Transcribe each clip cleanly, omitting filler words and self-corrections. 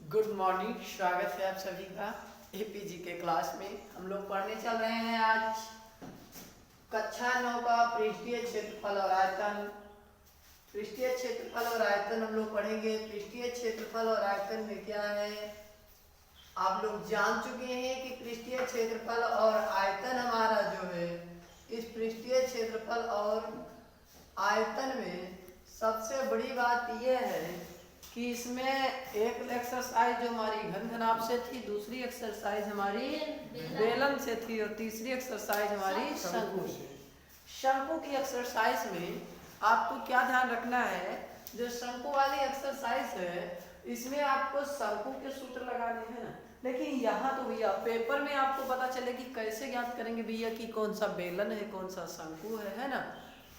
Good morning. स्वागत है आप सभी का एपीजी के क्लास में। हम लोग पढ़ने चल रहे हैं आज कक्षा 9 का पृष्ठीय क्षेत्रफल और आयतन। पृष्ठीय क्षेत्रफल और आयतन हम लोग पढ़ेंगे। पृष्ठीय क्षेत्रफल और आयतन में क्या है, आप लोग जान चुके हैं कि पृष्ठीय क्षेत्रफल और आयतन हमारा जो है, इस पृष्ठीय क्षेत्रफल और आयतन में सबसे बड़ी बात यह है कि इसमें एक एक्सरसाइज जो हमारी घन घनाभ से थी, दूसरी एक्सरसाइज हमारी बेलन से थी और तीसरी एक्सरसाइज हमारी शंकु से। शंकु की एक्सरसाइज में आपको क्या ध्यान रखना है, जो शंकु वाली एक्सरसाइज है इसमें आपको शंकु के सूत्र लगाने हैं ना। लेकिन यहाँ तो भैया पेपर में आपको पता चले कि कैसे ज्ञात करेंगे भैया कि कौन सा बेलन है कौन सा शंकु है ना।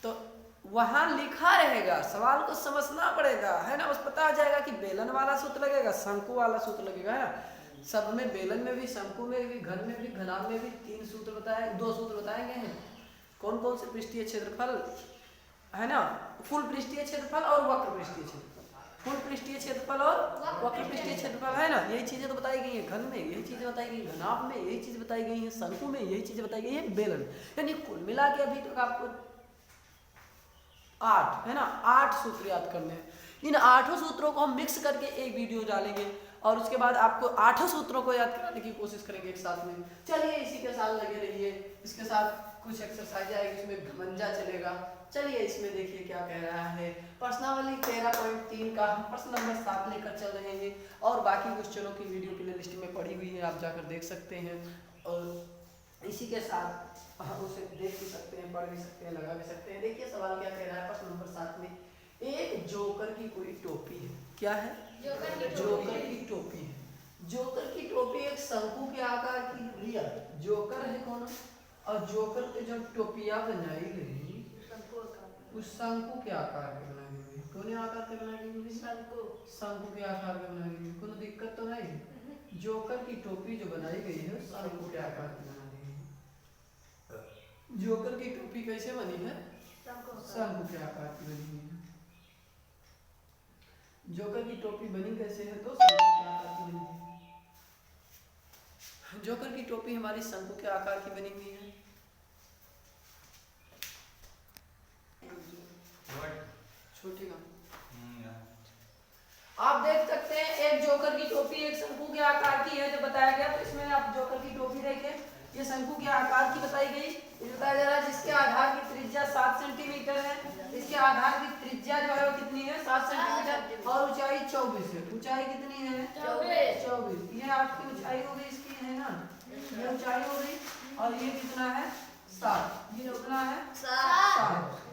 तो वहां लिखा रहेगा, सवाल को समझना पड़ेगा, है ना। बस पता आ जाएगा कि बेलन वाला सूत्र लगेगा, शंकु वाला सूत्र लगेगा, है ना। सब में बेलन में भी, शंकु में भी, घन में भी, घनाभ में भी दो सूत्र बताएंगे हैं। कौन कौन से पृष्ठीय क्षेत्रफल, है ना, कुल पृष्ठीय क्षेत्रफल और वक्र पृष्ठीय क्षेत्रफल, कुल पृष्ठीय क्षेत्रफल और वक्र पृष्ठीय क्षेत्रफल, है ना। यही चीजें तो बताई गई है घन में, यही चीजें बताई गई, घनाभ में यही चीज बताई गई है, शंकु में यही चीजें बताई गई है, बेलन। यानी कुल मिला के अभी तक आपको 8, है ना, 8 सूत्र याद करने हैं। इन 8 सूत्रों को हम मिक्स करके एक वीडियो डालेंगे और उसके बाद आपको 8 सूत्रों को याद कराने की कोशिश करेंगे एक साथ में। चलिए इसी के साथ लगे रहिए। इसके साथ कुछ एक्सरसाइज आएगी, इसमें घमंजा चलेगा। चलिए इसमें देखिए क्या कह रहा है। प्रश्नावली 13.3 का हम प्रश्न नंबर 7 लेकर चल रहे हैं और बाकी क्वेश्चनों की वीडियो प्ले लिस्ट में पड़ी हुई है, आप जाकर देख सकते हैं। और इसी के साथ हम उसे देख भी सकते हैं, पढ़ भी सकते हैं, लगा भी सकते हैं। देखिए सवाल क्या कह रहा है प्रश्न नंबर 7 में। एक जोकर की कोई टोपी है। क्या है? जोकर की टोपी है। जोकर की टोपी एक शंकु के आकार की लिया। जोकर है कौन, और जोकर पे जब टोपियां बनाई गई उस शंकु के आकार में बनाई गई। कौन आकार से बनाई गई? शंकु के आकार में बनाई गई। कोई दिक्कत तो नहीं। जोकर की टोपी जो बनाई गई है शंकु के आकार में। जोकर की टोपी कैसे बनी है? शंकु के आकार की बनी है। जोकर की टोपी बनी कैसे है? तो शंकु के आकार की बनी है। जोकर की टोपी हमारी शंकु के आकार की बनी हुई है। छोटी का आप देख सकते हैं, एक जोकर की टोपी एक शंकु के आकार की है जो बताया गया। तो इसमें आप जोकर की टोपी देखें, ये शंकु के आकार की बताई गई। बताया जा रहा है जिसके आधार की त्रिज्या 7 सेंटीमीटर है। इसके आधार की त्रिज्या जो है वो कितनी है? 7 सेंटीमीटर और ऊंचाई 24 है। ऊंचाई कितनी है? 24। ये आपकी ऊंचाई हो गई इसकी, है ना, ये ऊंचाई हो गई। और ये कितना है? 7। ये कितना है? 7।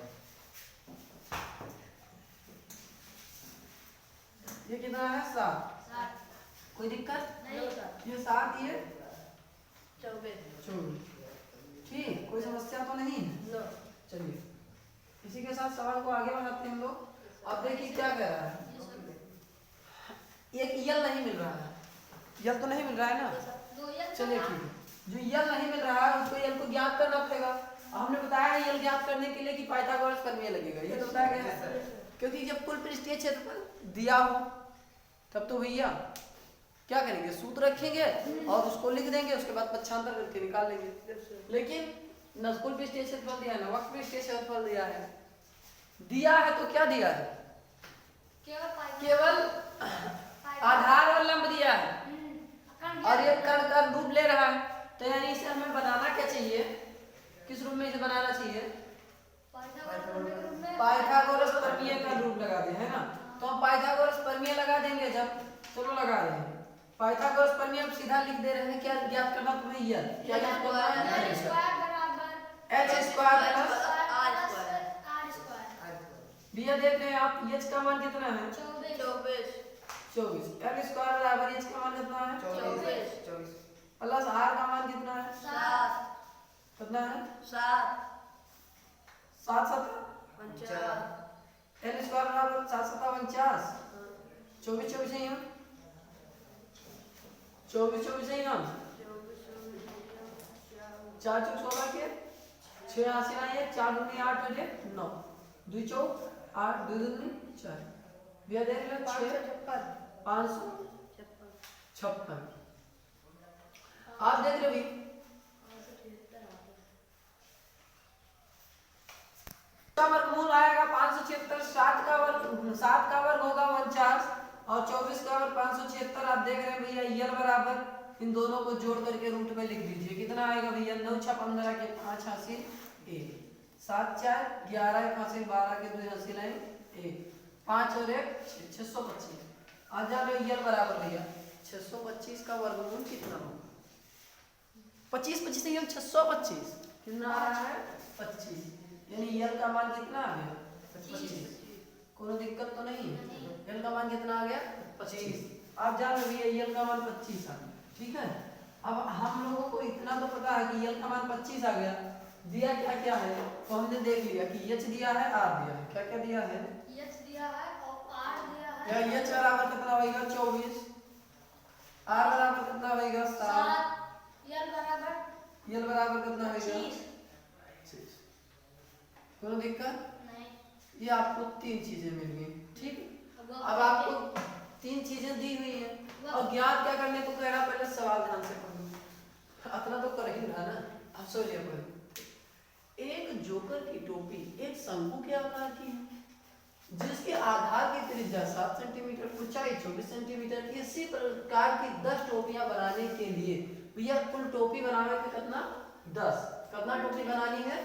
ये कितना है? 7। कोई दिक्कत नहीं? ये 7, ये 24। ठीक, कोई समस्या तो नहीं है? चलिए इसी के साथ सवाल को आगे बढ़ाते हैं हम लोग। अब देखिए क्या कह रहा है। एक यल नहीं मिल रहा है। यल तो नहीं मिल रहा है ना। चलिए ठीक है, जो यल नहीं मिल रहा है उसको यल को ज्ञात करना पड़ेगा। हमने बताया है यल ज्ञात करने के लिए कि पाइथागोरस प्रमेय लगेगा, ये तो बताया गया है। क्योंकि जब कुल पृष्ठीय क्षेत्रफल दिया हो तब तो भैया क्या करेंगे, सूत्र रखेंगे और उसको लिख देंगे, उसके बाद पक्षांतर करके निकाल लेंगे। लेकिन न कुल पृष्ठीय क्षेत्रफल दिया है न वक्र पृष्ठीय क्षेत्रफल दिया है। दिया है तो क्या दिया है? केवल आधार और लंब दिया है और ये कण का रूप ले रहा है। तो यानी इसे हमें बनाना क्या चाहिए? किस रूप में इसे बनाना चाहिए? पाइथागोरस प्रमेय का रूप लगा दे, है ना। तो हम पाइथागोरस प्रमेय लगा देंगे जब, चलो लगा रहे हैं पाइथागोरस प्रमेय। अब सीधा लिख दे रहे हैं, क्या ज्ञात करना तुम्हें? ये क्या ज्ञात करना है? h² भैया देख रहे हैं आप, h का मान कितना है? 24। l² बराबर h का मान कितना है? 24 प्लस r का मान कितना है? 7। कितना है? 7 7 l² बराबर 7 7 49। 24 24 है यहाँ, 24 24 है यहाँ। 4 चौक 16 के 6 80 ना, ये 4 दूनी 8 बजे 9 2 चौक 8 2 दूनी 4। भैया देख लो 6 500 56। आप देख रहे हो का वर्गमूल आएगा 576, 7 का वर्ग होगा 49 और 24 का वर्ग 576। आप देख रहे हैं भैया यल बराबर इन दोनों को जोड़ करके रूट में लिख दीजिए। कितना आएगा भैया 9 6 15 के 5 हासिल 1, 7 4 11 1 हासिल 12 के 2 हासिल 1, 5 और 1 625। आ जा रहे यल बराबर भैया 625 का वर्गमूल कितना होगा? 25 25 नहीं 625 कितना आ रहा है 25, यानी यल का मान कितना आ गया 25। कोई दिक्कत तो नहीं है? यल का मान कितना आ गया 25। आप जान रहे हैं यल का मान 25 आ गया, ठीक है। अब हम लोगों को इतना तो पता है कि यल का मान 25 आ गया, दिया क्या क्या है तो हमने देख लिया कि एच दिया है आर दिया है। क्या क्या दिया है? एच दिया है और आर दिया है। या एच बराबर कितना होगा 24, आर बराबर कितना होगा 7, यल बराबर कितना होगा 25। कोई दिक्कत नहीं। ये आपको 3 चीजें मिल गई, ठीक। अब आपको 3 चीजें दी हुई है और ज्ञात क्या करने को कह रहा, पहले सवाल ध्यान से पढ़ो, इतना तो कर ही रहा ना। अब सोचिए पढ़ो, एक जोकर की टोपी एक शंकु के आकार की है जिसके आधार की त्रिज्या 7 सेंटीमीटर, ऊंचाई 24 सेंटीमीटर। इसी प्रकार की 10 टोपियां बनाने के लिए भैया कुल टोपी बनाने के कितना 10, कितना टोपी बनानी है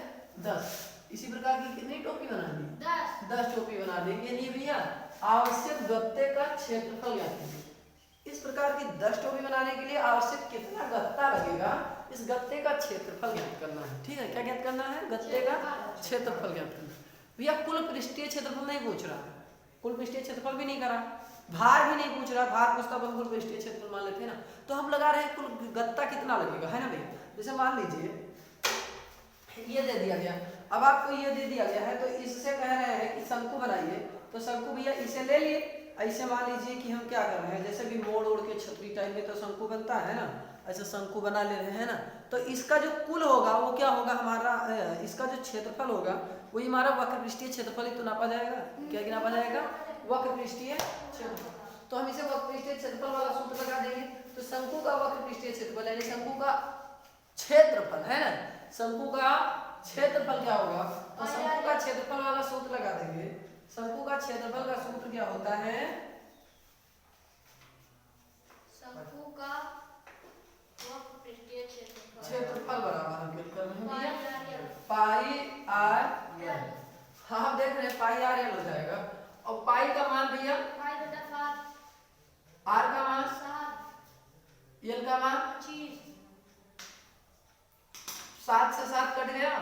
10। इसी प्रकार की कितनी टोपी बनानी है 10 टोपी बनाने के लिए भैया आवश्यक गत्ते का क्षेत्रफल ज्ञात कीजिए। इस प्रकार की 10 टोपी बनाने के लिए आवश्यक कितना गत्ता लगेगा, इस गत्ते का क्षेत्रफल ज्ञात करना है, ठीक है। क्या ज्ञात करना है? गत्ते का क्षेत्रफल ज्ञात करना है भैया। कुल पृष्ठीय क्षेत्रफल नहीं पूछ रहा, कुल पृष्ठीय क्षेत्रफल भी नहीं करा, भार भी नहीं पूछ रहा, भार पूछता तो कुल पृष्ठीय क्षेत्रफल मान लेते हैं ना। तो हम लगा रहे हैं कुल गत्ता कितना लगेगा, है ना भैया। जैसे मान लीजिए ये दे दिया गया, अब आपको ये दे दिया गया है तो इससे कह रहे हैं कि शंकु बनाइए, तो शंकु भैया इसे ले लिए। ऐसे मान लीजिए कि हम क्या कर रहे हैं, जैसे भी मोड़ ओड़ के छतरी टाइप में तो शंकु बनता है ना, ऐसे शंकु बना ले रहे हैं ना। तो इसका जो कुल होगा वो क्या होगा हमारा, इसका जो क्षेत्रफल होगा वही हमारा वक्र पृष्ठीय क्षेत्रफल ही तो नापा जाएगा। क्या नापा जाएगा? वक्र पृष्ठीय क्षेत्रफल। तो हम इसे वक्र पृष्ठीय क्षेत्रफल वाला सूत्र लगा देंगे। तो शंकु का वक्र पृष्ठीय क्षेत्रफल यानी शंकु का क्षेत्रफल है ना, शंकु का क्षेत्रफल क्या होगा, तो शंकु का क्षेत्रफल वाला सूत्र लगा देंगे। शंकु का क्षेत्रफल का सूत्र क्या होता है? शंकु का वक्र पृष्ठीय क्षेत्रफल बराबर हम क्या कर रहे हैं पाई आर एल। हाँ देख रहे हैं पाई आर एल हो जाएगा। और पाई का मान भैया आर का मान 7, एल का मान 25, 7 से 7 कट गया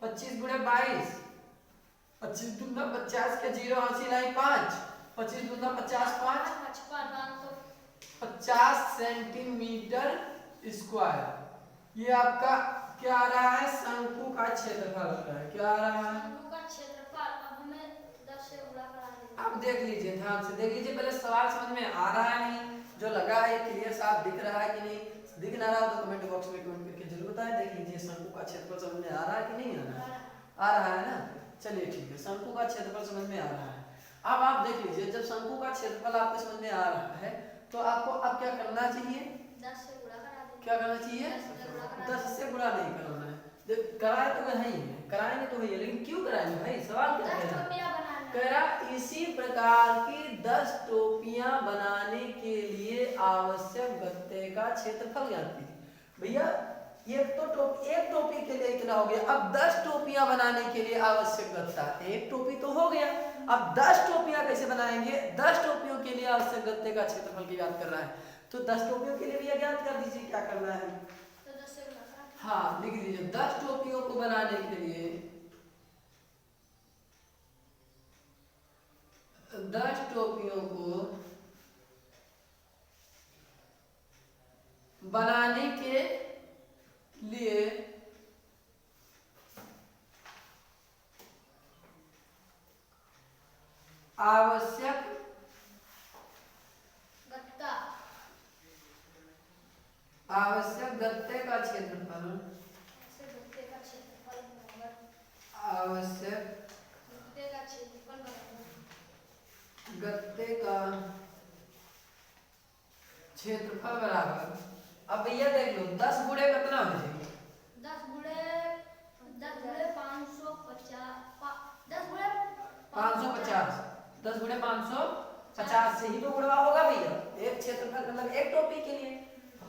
25 गुणे 22, 25 दूना 50 के 0 हासिल आई 5, 25 दूना 50 5 50 सेंटीमीटर स्क्वायर। ये आपका क्या आ रहा है? शंकु का क्षेत्रफल आ रहा है। क्या आ रहा है? शंकु का क्षेत्रफल। अब हमें 10 से गुणा करा देना। आप देख लीजिए, ध्यान से देख लीजिए, पहले सवाल समझ में आ रहा है नहीं, जो लगा है क्लियर साफ दिख रहा है कि नहीं, दिख ना रहा हो तो कमेंट बॉक्स में कमेंट करके जरूर बताएं। देख लीजिए शंकु का क्षेत्रफल समझ में आ रहा है कि नहीं आ रहा है? आ रहा है ना, चलिए ठीक है, शंकु का क्षेत्रफल समझ में आ रहा है। अब आप देख लीजिए, जब शंकु का क्षेत्रफल आपको समझ में आ रहा है तो आपको अब क्या करना चाहिए? 10 से गुणा करा देना। क्या करना चाहिए? 10 से गुणा नहीं करना है। कराए तो है ही, कराएंगे तो है, लेकिन क्यों कराएंगे भाई, सवाल क्या है? कह रहा इसी प्रकार की 10 टोपियां बनाने के लिए आवश्यक गत्ते का क्षेत्रफल ज्ञात कीजिए। भैया एक टोपी के लिए इतना हो गया, अब 10 टोपियां बनाने के लिए आवश्यक गत्ता, एक टोपी तो हो गया, अब 10 टोपियां कैसे बनाएंगे? 10 टोपियों के लिए आवश्यक गत्ते का क्षेत्रफल की ज्ञात कर रहा है, तो 10 टोपियों के लिए भी ज्ञात कर दीजिए। क्या करना है? तो 10 से गुणा करा। हाँ लिख दीजिए, 10 टोपियों को बनाने के लिए 10 टोपियों को बनाने के लिए आवश्यक गत्ता, गत्ते का क्षेत्रफल, ऐसे गत्ते का क्षेत्रफल बराबर आवश्यक गत्ते का क्षेत्रफल बराबर गत्ते का क्षेत्रफल बराबर, अब भैया देख लो 10 गुणे कितना हो जाएगा? 10 गुणे 550 10 गुणे 550, 10 गुणे 550 से ही तो गुणा होगा भैया, एक क्षेत्रफल मतलब एक टोपी के लिए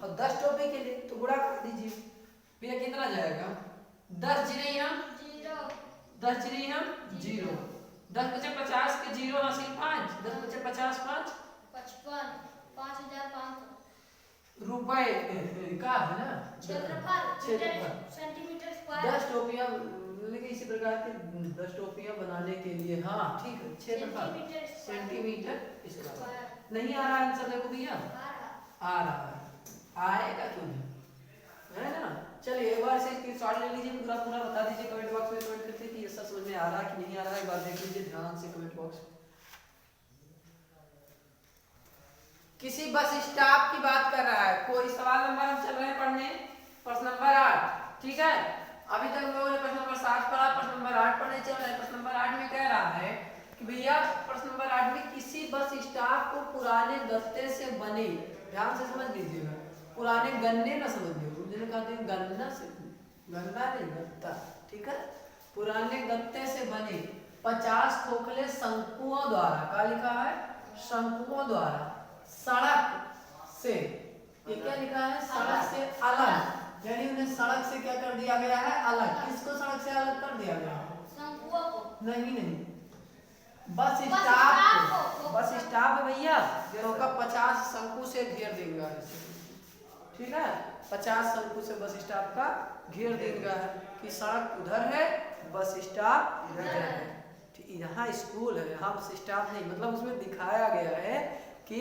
और 10 टोपी के लिए, तो गुणा कर दीजिए भैया। कितना जाएगा? 10 जीरो हम 0 10 जीरो हम 0, 10 बचे 50 के 0 हासिल 5, 10 बचे 50 5 55 5500 रुपए का है ना क्षेत्रफल सेंटीमीटर स्क्वायर 10 टोपियां लेकिन इसी प्रकार के 10 टोपियां बनाने के लिए, हाँ ठीक है, क्षेत्रफल सेंटीमीटर स्क्वायर। नहीं आ रहा आंसर देखो भैया, आ रहा है, आएगा क्यों नहीं, है ना। चलिए एक बार से स्क्रीनशॉट ले लीजिए, पूरा पूरा बता दीजिए कमेंट बॉक्स में कमेंट करके कि ये सब समझ में आ रहा है कि नहीं आ रहा है। एक बार देख लीजिए ध्यान से कमेंट बॉक्स में। किसी बस स्टॉप की बात कर रहा है कोई, सवाल नंबर हम चल रहे हैं पढ़ने, प्रश्न नंबर 8, ठीक है। अभी तक हम लोगों ने प्रश्न नंबर 7 पढ़ा, प्रश्न नंबर 8 पढ़ने चल रहे हैं। प्रश्न नंबर 8 में कह रहा है कि भैया प्रश्न नंबर 8 में किसी बस स्टॉप को पुराने गत्ते से बने, ध्यान से समझ लीजिएगा, पुराने गन्ने ना समझिए, जिन्हें कहते हैं गन्ना से, गन्ना नहीं गत्ता, ठीक है, पुराने गत्ते से बने 50 खोखले शंकुओं द्वारा, क्या लिखा है? शंकुओं द्वारा सड़क से, ये क्या लिखा है? सड़क से अलग, यानी उन्हें सड़क से क्या कर दिया गया है? अलग। किसको सड़क से अलग कर दिया गया है? शंकुओं को नहीं, बस स्टॉप को, बस स्टॉप भैया जो का 50 शंकु से घेर देगा, ठीक है, 50 शंकु से बस स्टॉप का घेर देगा है कि सड़क उधर है, बस स्टॉप इधर है। यहाँ स्कूल है, यहाँ बस स्टॉप नहीं, मतलब उसमें दिखाया गया है कि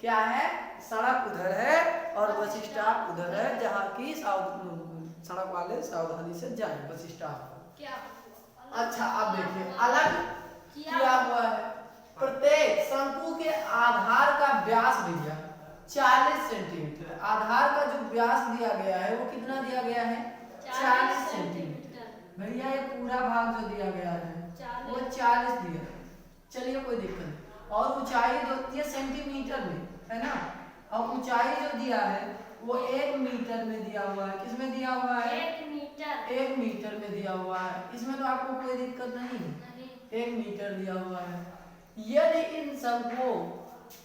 क्या है, सड़क उधर है और बस स्टॉप उधर है, जहाँ की सड़क वाले सावधानी से जाएं बस स्टॉप। क्या? अच्छा अब देखिए अलग किया हुआ है, प्रत्येक शंकु के आधार का व्यास भैया 40 सेंटीमीटर, आधार का जो व्यास दिया गया है वो कितना दिया गया है? 40 सेंटीमीटर। भैया ये पूरा भाग जो दिया गया है वो 40 दिया, चलिए कोई दिक्कत नहीं। और ऊंचाई जो होती है सेंटीमीटर में, है ना, और ऊंचाई जो दिया है वो 1 मीटर में दिया हुआ है। किसमें दिया हुआ है? 1 मीटर में दिया हुआ है, इसमें तो आपको कोई दिक्कत नहीं, 1 मीटर दिया हुआ है। यदि इन शंकुओं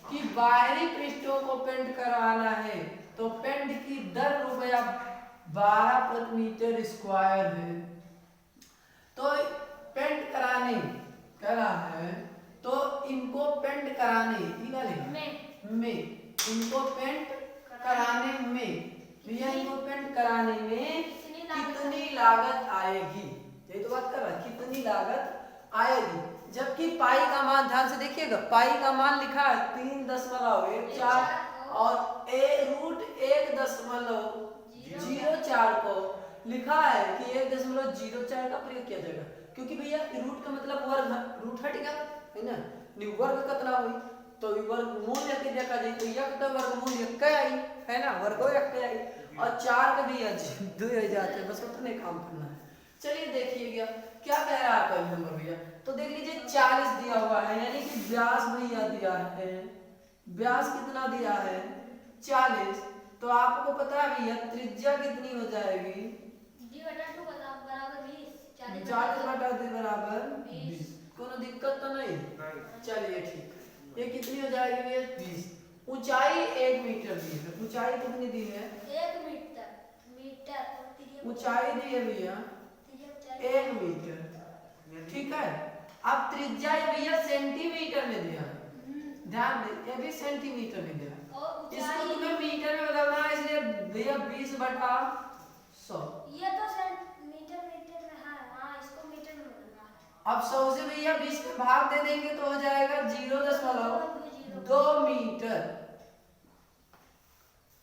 की बाहरी पृष्ठों को पेंट कराना है तो पेंट की दर रुपया 12 प्रति मीटर स्क्वायर है। तो पेंट कराने कह रहा है, तो इनको पेंट कराने में इनको पेंट कराने में भैया इनको पेंट कराने में कितनी लागत आएगी, यही तो बात कर रहा है, कितनी लागत आएगी। जबकि पाई का मान ध्यान से देखिएगा, पाई का मान लिखा है 3.14 और √1.04 को लिखा है कि 1.04 का प्रयोग किया जाएगा, क्योंकि भैया रूट का मतलब वर्ग, रूट हटेगा है ना, वर्ग कितना हुई तो वर्गमूल यदि देखा जाए तो यक का वर्गमूल यक आई, है ना, वर्गो यक आई, और 4 का भी 2 हो जाते हैं, बस उतने काम करना है। चलिए देखिएगा क्या कह रहा है पहले नंबर भैया, तो देख लीजिए 40 दिया हुआ है, यानी कि व्यास भैया दिया है, व्यास कितना दिया है? 40। तो आपको पता है भैया त्रिज्या कितनी हो जाएगी? 40/2 बराबर 20। कोनो दिक्कत तो नहीं? चलिए ठीक, ये कितनी हो जाएगी भैया? 20। ऊंचाई 1 मीटर दी है, ऊंचाई कितनी दी है? 1 मीटर ऊंचाई दी है भैया 1 मीटर, ठीक है। अब त्रिज्या भैया सेंटीमीटर में दिया, ध्यान दे, ये भी सेंटीमीटर में दिया, इसको तुम्हें मीटर में बदलना है, इसलिए भैया 20/100। ये तो मीटर में है, हाँ इसको मीटर में बदलना है। अब 100 से भैया 20 में भाग दे देंगे तो हो जाएगा 0.2 मीटर,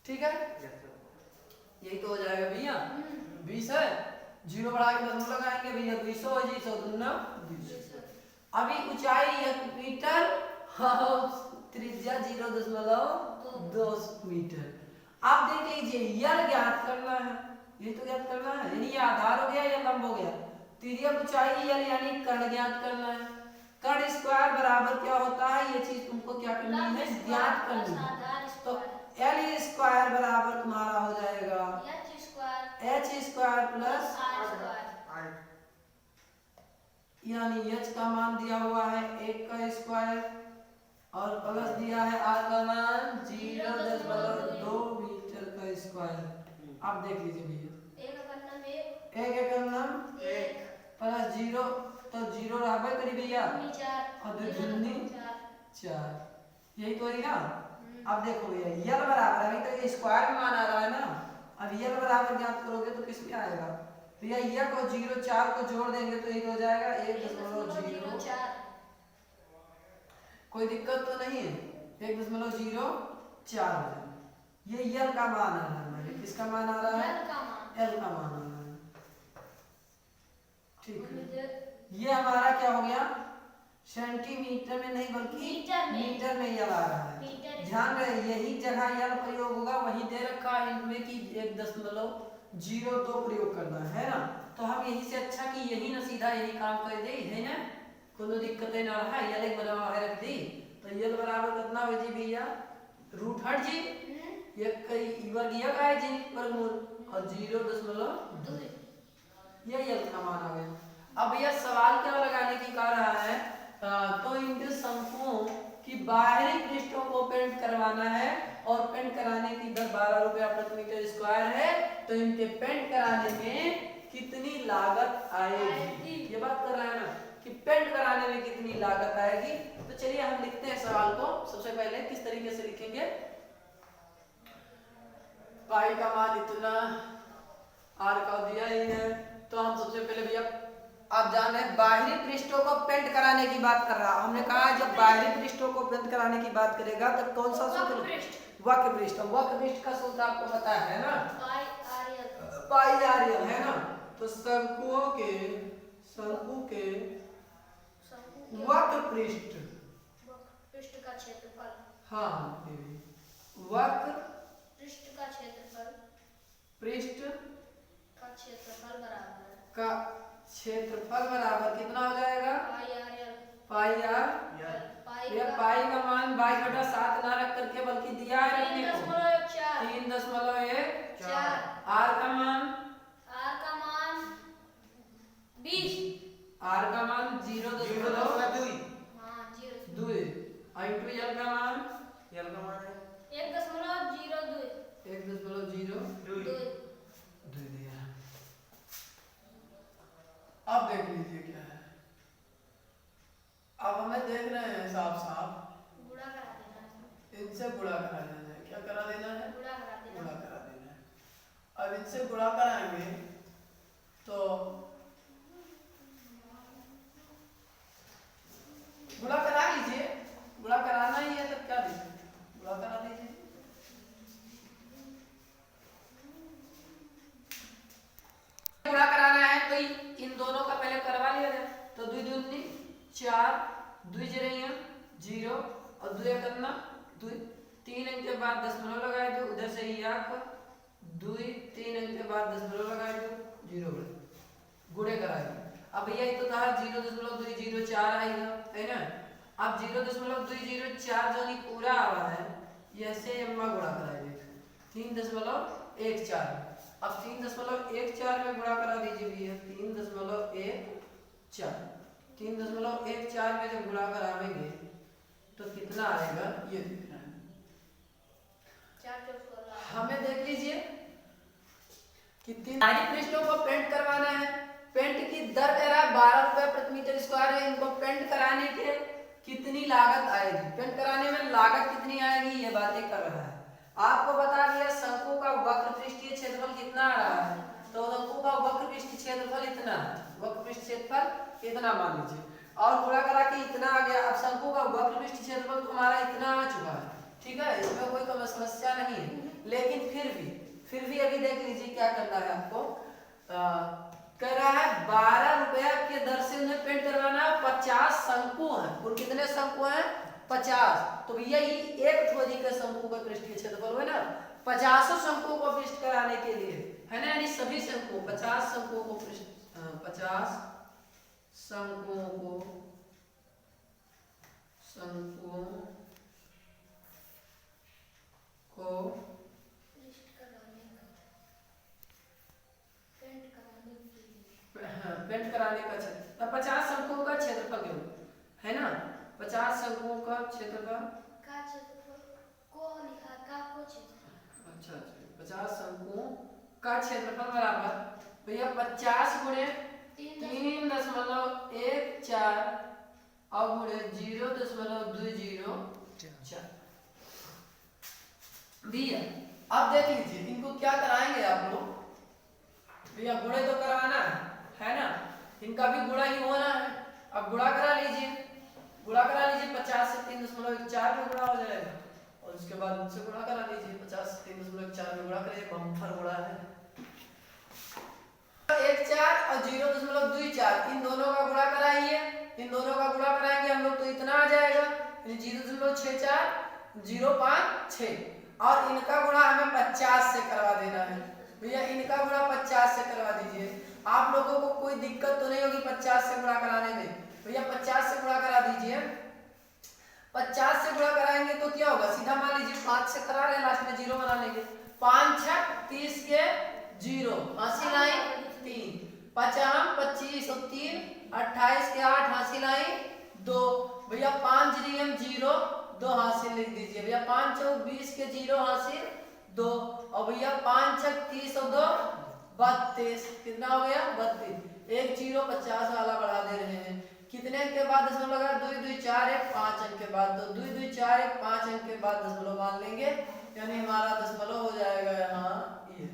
ठीक है, यही तो हो जाएगा भैया। 20 है, 0 बढ़ा के 10 लगाएंगे भैया, 200 हो जी, 100 दूना 200। अभी ऊंचाई 1 मीटर, त्रिज्या 0.2 मीटर। आप देख लीजिए यह ज्ञात करना है, ये तो ज्ञात करना है, यानी ये आधार हो गया या लंब हो गया, तिर्यक ऊंचाई यानी कर्ण ज्ञात करना है। कर्ण स्क्वायर बराबर क्या होता है, ये चीज तुमको क्या करनी है? ज्ञात करनी है। तो एल स्क्वायर बराबर तुम्हारा हो जाएगा h H square plus r square. यानी एच का मान दिया हुआ है 1 का स्क्वायर और प्लस दिया है आर का मान 0.2 मीटर का स्क्वायर। आप देख लीजिए भैया, एक करना में एक एक नम एक प्लस 0 तो 0 रहबे करी भैया चार और 2 दूनी 4, यही तो है ना। हम्म। अब देखो भैया यल बराबर अभी तो ये स्क्वायर में मान आ रहा है ना, अब यल बराबर ज्ञात करोगे तो किस में आएगा भैया, ये को 0 4 को जोड़ देंगे तो एक हो जाएगा 1.04। कोई दिक्कत तो नहीं है, 1.04 हो जाएगा। ये यल का मान आ रहा है हमारे, किसका मान आ रहा है, एल का मान आ रहा है। ठीक है, ये हमारा क्या हो गया, सेंटीमीटर में नहीं बल्कि मीटर में यल आ रहा है। ध्यान रहे यही जगह यल प्रयोग होगा, वही दे रखा है इनमें कि 1.02 प्रयोग करना है ना। तो हम यही से अच्छा कि यही ना सीधा यही काम कर दे है ना, कोनो दिक्कत ना रहा, यल एक बराबर है रख दी तो यल बराबर कितना हो जी भैया, रूट हट जी एक कई वर्ग यक आए जी वर्गमूल और 0.2 ये यल का मान आ गया। अब यह सवाल क्या लगाने की कह रहा है, तो इनके शंकुओं की बाहरी पृष्ठों को पेंट करवाना है और पेंट कराने की दर 12 रुपया प्रति मीटर स्क्वायर है, तो इनके पेंट कराने में कितनी लागत आएगी, ये बात कर रहा है ना कि पेंट कराने में कितनी लागत आएगी। तो चलिए हम लिखते हैं सवाल को। सबसे पहले किस तरीके से लिखेंगे, पाई का मान इतना, आर का दिया ही है, तो हम सबसे पहले भैया आप जान रहे हैं बाहरी पृष्ठों को पेंट कराने की बात कर रहा, हमने कहा जब बाहरी पृष्ठों को पेंट कराने की बात करेगा तो कौन सा सूत्र, वक्र पृष्ठ, वक्र पृष्ठ का सूत्र आपको पता है ना, पाई आर यल है ना। तो शंकुओं के वक्र पृष्ठ का क्षेत्रफल, हाँ वक्र पृष्ठ का क्षेत्रफल, पृष्ठ का क्षेत्रफल बराबर का क्षेत्रफल बराबर कितना हो जाएगा, पाई आर ये पाई का मान 22/7 ना रख करके बल्कि दिया है रखने को 3.14, आर का मान 20, आर का मान 0.2 इंटू यल का मान 1.02 दिया। अब देख लीजिए क्या है, अब हमें देख रहे हैं साफ साफ गुणा करा देना है, इनसे गुणा करा देना है, क्या करा देना है, गुणा करा देना गुणा करा देना है। अब इनसे गुणा कराएंगे तो गुणा करा लीजिए, गुणा कराना ही है तब क्या दीजिए, गुणा करा दीजिए। गुणा कराना है तो इन दोनों का पहले करवा लिया जाए, तो 2 दूनी 4, 2 जरिया 0 और 2 करना 2, 3 अंक के बाद दशमलव लगाए दो, उधर से ही आप 2 3 अंक के बाद दशमलव लगाए दो 0 गुणे कराए। अब भैया ये तो कहा 0.204 आएगा है ना। अब 0.204 जो नहीं पूरा आ रहा है ऐसे अम्मा गुणा कराएंगे 3.14। अब 3.14 में गुणा करा दीजिए भैया, 3.14 में जब गुणा कराएंगे तो कितना आएगा ये देखना है, 4 हमें देख लीजिए कि 3 पृष्ठों को पेंट करवाना है, पेंट की दर कह रहा है 12 रुपए प्रति मीटर स्क्वायर है। इनको पेंट कराने के कितनी लागत आएगी, पेंट कराने में लागत कितनी आएगी ये बातें कर रहा है। आपको बता दिया शंकु का वक्र पृष्ठीय क्षेत्रफल कितना आ रहा है, तो शंकु का वक्र पृष्ठीय क्षेत्रफल इतना, वक्र पृष्ठ क्षेत्रफल इतना मान लीजिए और गुणा करा के इतना आ गया। अब शंकु का वक्र पृष्ठीय क्षेत्रफल तुम्हारा इतना आ चुका है, ठीक है, इसमें कोई समस्या नहीं है। लेकिन फिर भी अभी देख लीजिए क्या करना है आपको, कह रहा है 12 रुपया के दर से उन्हें पेंट करवाना, 50 शंकु हैं, और कितने शंकु हैं 50। तो भैया ये एक ठोड़ी के शंकु का पृष्ठीय क्षेत्रफल है ना, 50 शंकुओं को पृष्ठ कराने के लिए है ना, यानी सभी शंकु 50 शंकुओं को 50 शंकुओं को क्षेत्रफल का क्षेत्रफल को लिखा का को क्षेत्रफल। अच्छा 50 शंकुओं का क्षेत्रफल बराबर भैया 50 गुणे 3.14 और गुणे 0.204 भैया अब देख लीजिए इनको क्या कराएंगे आप लोग। भैया गुणे तो करवाना है ना, इनका भी गुणा ही होना है। अब गुणा करा लीजिए 50 से 3.14 में गुणा हो जाएगा और उसके बाद उनसे गुणा करा लीजिए 50 से 3.4 में गुणा करिए, बम्पर गुणा है। 1.4 और 0.24 इन दोनों का गुणा कराइए, इन दोनों का गुणा कराएंगे हम लोग तो इतना आ जाएगा 0.64 056 और इनका गुणा हमें 50 से करवा देना है। भैया इनका गुणा 50 से करवा दीजिए। आप लोगों को कोई दिक्कत तो नहीं होगी 50 से गुणा कराने में। भैया 50 से गुणा करा दीजिए। 50 से गुणा कराएंगे तो क्या होगा, सीधा मान लीजिए 5 से करा रहे हैं, लास्ट में 0 बना लेंगे। 5 6 30 के 0 80 लाइन 3 5 25 और 3 28 के 8 80 लाइन 2। भैया 5 रियम 0 2 हासिल लिख दीजिए। भैया 5 चौक 20 के 0 हासिल 2 और भैया 5 6 30 और 2 32 कितना हो गया 32। एक 0 50 वाला बढ़ा दे रहे हैं। कितने अंक के बाद दशमलव लगा 2 2 4 1 5 अंक के बाद तो 2 2 4 1 5 अंक के बाद दशमलव मान लेंगे, यानी हमारा दशमलव हो जाएगा यहाँ ये।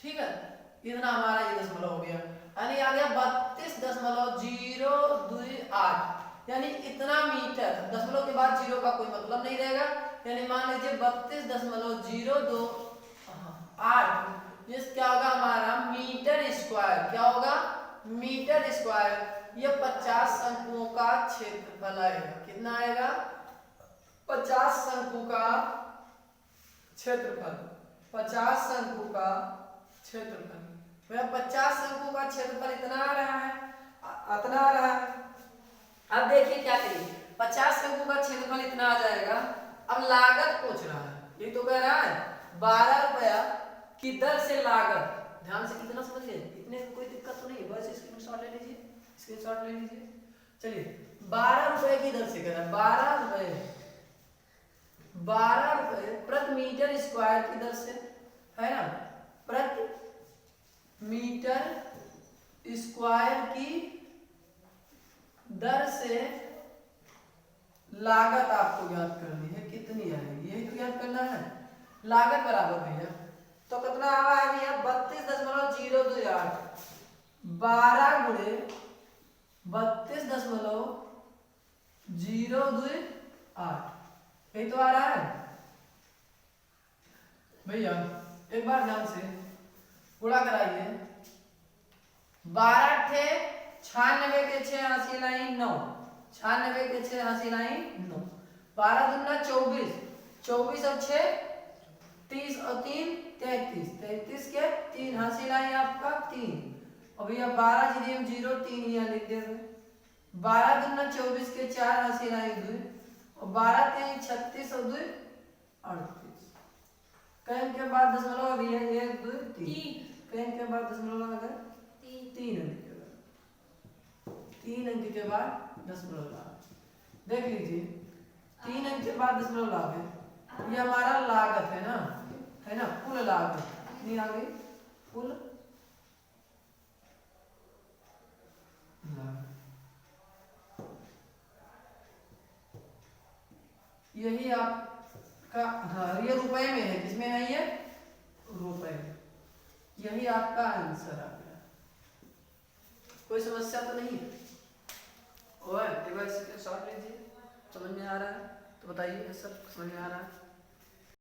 ठीक है, इतना हमारा ये दशमलव हो गया, यानी आ गया 32.028 यानी इतना मीटर। दशमलव के बाद 0 का कोई मतलब नहीं रहेगा, यानी मान लीजिए 32.028 ये क्या होगा हमारा मीटर स्क्वायर। क्या होगा मीटर स्क्वायर। ये 50 शंकुओं का क्षेत्रफल आएगा। कितना आएगा 50 शंकु का क्षेत्रफल। 50 शंकु का क्षेत्रफल भैया 50 शंकु का क्षेत्रफल इतना आ रहा है, इतना आ रहा है। अब देखिए क्या करिए 50 शंकु का क्षेत्रफल इतना आ जाएगा। अब लागत पूछ रहा है, ये तो कह रहा है 12 रुपया की दर से लागत। ध्यान से कितना समझिए, इतने में कोई दिक्कत तो नहीं है, बस स्क्रीनशॉट ले लीजिए, स्क्रीनशॉट ले लीजिए। चलिए 12 रुपए की दर से कह रहा है 12 रुपए प्रति मीटर स्क्वायर की दर से, है ना, प्रति मीटर स्क्वायर की दर से लागत आपको ज्ञात करनी है। कितनी आएगी यही तो ज्ञात करना है। लागत बराबर भैया तो कितना आ रहा है भैया 32.028 12 गुणे 32.028 यही तो आ रहा है भैया। एक बार ध्यान से गुणा कराइए 12 थे 96 के 6 80 लाइन 9 96 के 6 80 लाइन 9 12 दूना 24 24 और 6 30 और 3 33 33 के 3 80 लाइन आपका 3 और भैया 12 जीरो 0 3 यहाँ लिख दे 12 दूना 24 के 4 80 लाइन 2 और 12 3 36 और 2 38 कहीं के बाद दशमलव अभी है 1 2 3 कहीं के बाद दशमलव आ गए 3 अंक के बाद 3 अंक के बाद दशमलव ला देख लीजिए 3 अंक के बाद दशमलव ला गए। ये हमारा लागत है ना कुल लागत नहीं आ गई कुल लागत। यही आपका हाँ ये रुपए में है, किसमें है ये रुपए। यही आपका आंसर आ गया। कोई समस्या तो नहीं है और एक बार शॉर्ट लीजिए, समझ में आ रहा है तो बताइए सर समझ में आ रहा है।